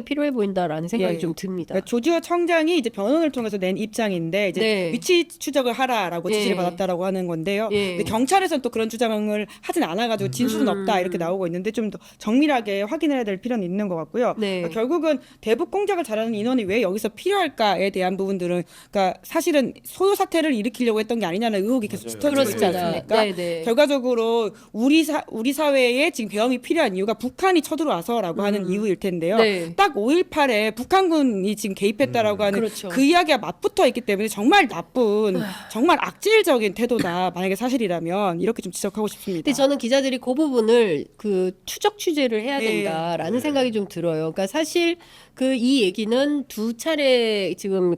필요해 보인다라는 생각이 예. 좀 듭니다. 그러니까 조지호 청장이 이제 변호인을 통해서 낸 입장인데 이제 네. 위치 추적을 하라라고 지시를 예. 받았다라고 하는 건데요. 예. 근데 경찰에서는 또 그런 주장을 하진 않아가지고 진술은 없다 이렇게 나오고 있는데 좀 더 정밀하게 확인해야 될 필요는 있는 것 같고요. 네. 그러니까 결국은 대북 공작을 잘하는 인원이 왜 여기서 필요할까에 대한 부분들은 그러니까 사실은 소요 사태를 일으키려고 했던 게 아니냐는 의혹이 계속 짙어지고 있지 그렇습니다. 않습니까? 네네. 결과적으로 우리 사회에 지금 배움이 필요한 이유가 북한이 쳐들어와서라고 하는 이유일 텐데요. 네. 딱 5.18에 북한군이 지금 개입했다라고 하는 그렇죠. 그 이야기가 맞붙어 있기 때문에 정말 나쁜, 정말 악질적인 태도다. 만약에 사실이라면 이렇게 좀 지적하고 싶습니다. 근데 저는 기자들이 그 부분을 그 추적 취재를 해야 예. 된다라는 생각이 좀 들어요. 그러니까 사실 그 이 얘기는 두 차례 지금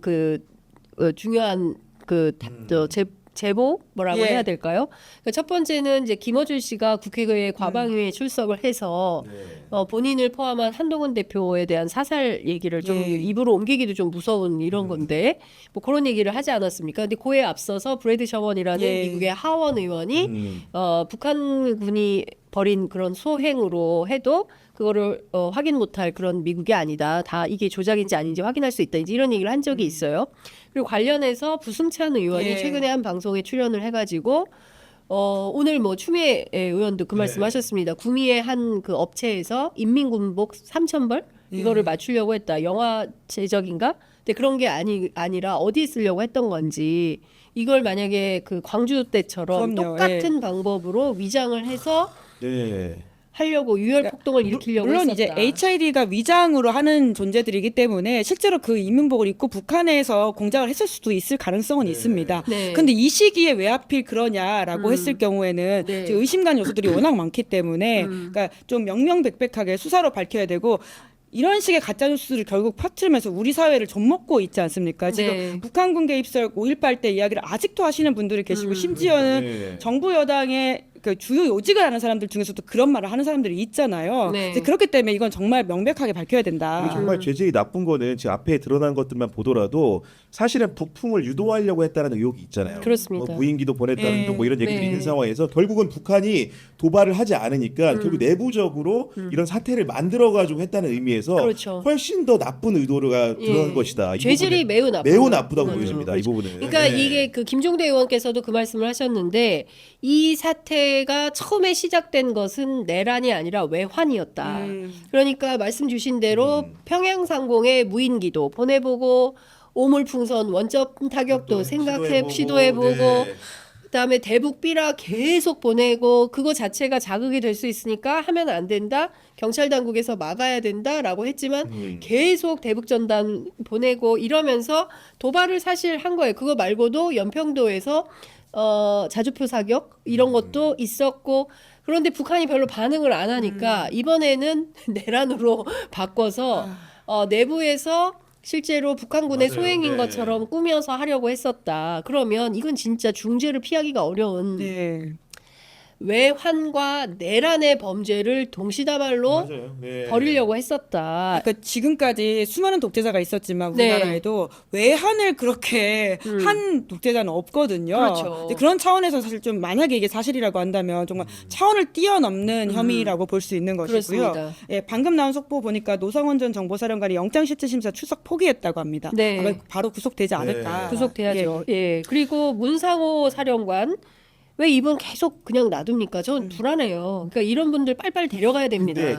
중요한 제보 뭐라고 예. 해야 될까요? 그러니까 첫 번째는 이제 김어준 씨가 국회의 과방위에 출석을 해서 본인을 포함한 한동훈 대표에 대한 사살 얘기를 좀 예. 입으로 옮기기도 좀 무서운 이런 건데 뭐 그런 얘기를 하지 않았습니까? 근데 그에 앞서서 브래드 셔먼이라는 예. 미국의 하원 의원이 북한군이 벌인 그런 소행으로 해도 그거를 확인 못할 그런 미국이 아니다. 다 이게 조작인지 아닌지 확인할 수 있다. 이제 이런 얘기를 한 적이 있어요. 그리고 관련해서 부승찬 의원이 예. 최근에 한 방송에 출연을 해가지고 오늘 뭐 추미애 의원도 그 말씀하셨습니다. 구미의 한 그 업체에서 인민군복 3,000벌 이거를 맞추려고 했다. 영화 제적인가? 근데 그런 게 아니라 어디에 쓰려고 했던 건지 이걸 만약에 그 광주 때처럼 그럼요. 똑같은 방법으로 위장을 해서 네. 하려고 유혈 폭동을 일으키려고 물론 했었다. 이제 HID가 위장으로 하는 존재들이기 때문에 실제로 그 인민복을 입고 북한에서 공작을 했을 수도 있을 가능성은 있습니다. 네. 근데 이 시기에 왜 하필 그러냐라고 했을 경우에는 네. 지금 의심간 요소들이 워낙 많기 때문에 그러니까 좀 명명백백하게 수사로 밝혀야 되고 이런 식의 가짜 뉴스를 결국 퍼뜨리면서 우리 사회를 좀먹고 있지 않습니까? 지금 네. 북한군 북한군 개입설 5.18 때 이야기를 아직도 하시는 분들이 계시고 심지어는 네. 정부 여당의 그 주요 요직을 하는 사람들 중에서도 그런 말을 하는 사람들이 있잖아요. 네. 이제 그렇기 때문에 이건 정말 명백하게 밝혀야 그리고 된다. 정말 죄질이 나쁜 거는 지금 앞에 드러난 것들만 보더라도 사실은 북풍을 유도하려고 했다는 의혹이 있잖아요. 그렇습니다. 뭐 무인기도 보냈다는 네. 등 뭐 이런 얘기들이 네. 있는 상황에서 결국은 북한이 도발을 하지 않으니까 결국 내부적으로 이런 사태를 만들어 가지고 했다는 의미에서 그렇죠. 훨씬 더 나쁜 의도가 드러난 예. 것이다. 이 죄질이 부분은 매우 나쁘다고 거죠. 보여집니다. 이 부분은. 그러니까 네. 이게 그 김종대 의원께서도 그 말씀을 하셨는데 이 사태가 처음에 시작된 것은 내란이 아니라 외환이었다. 그러니까 말씀 주신 대로 평양상공에 무인기도 보내보고 오물풍선 원점 타격도 시도해보고 네. 그다음에 대북 비라 계속 보내고 그거 자체가 자극이 될 수 있으니까 하면 안 된다. 경찰 당국에서 막아야 된다라고 했지만 계속 대북 전단 보내고 이러면서 도발을 사실 한 거예요. 그거 말고도 연평도에서 자주포 사격 이런 것도 있었고 그런데 북한이 별로 반응을 안 하니까 이번에는 내란으로 바꿔서 내부에서 실제로 북한군의 맞아요. 소행인 네. 것처럼 꾸며서 하려고 했었다. 그러면 이건 진짜 중죄를 피하기가 어려운 네. 외환과 내란의 범죄를 동시다발로 맞아요. 네. 벌이려고 했었다. 그러니까 지금까지 수많은 독재자가 있었지만 네. 우리나라에도 외환을 그렇게 한 독재자는 없거든요. 그렇죠. 근데 그런 차원에서 사실 좀 만약에 이게 사실이라고 한다면 정말 차원을 뛰어넘는 혐의라고 볼 수 있는 것이고요. 그렇습니다. 예, 방금 나온 속보 보니까 노성원 전 정보사령관이 영장실질심사 출석 포기했다고 합니다. 네. 아마 바로 구속되지 않을까. 구속돼야죠. 예. 그리고 문상호 사령관 왜 이분 계속 그냥 놔둡니까? 전 불안해요. 그러니까 이런 분들 빨리빨리 데려가야 됩니다. 근데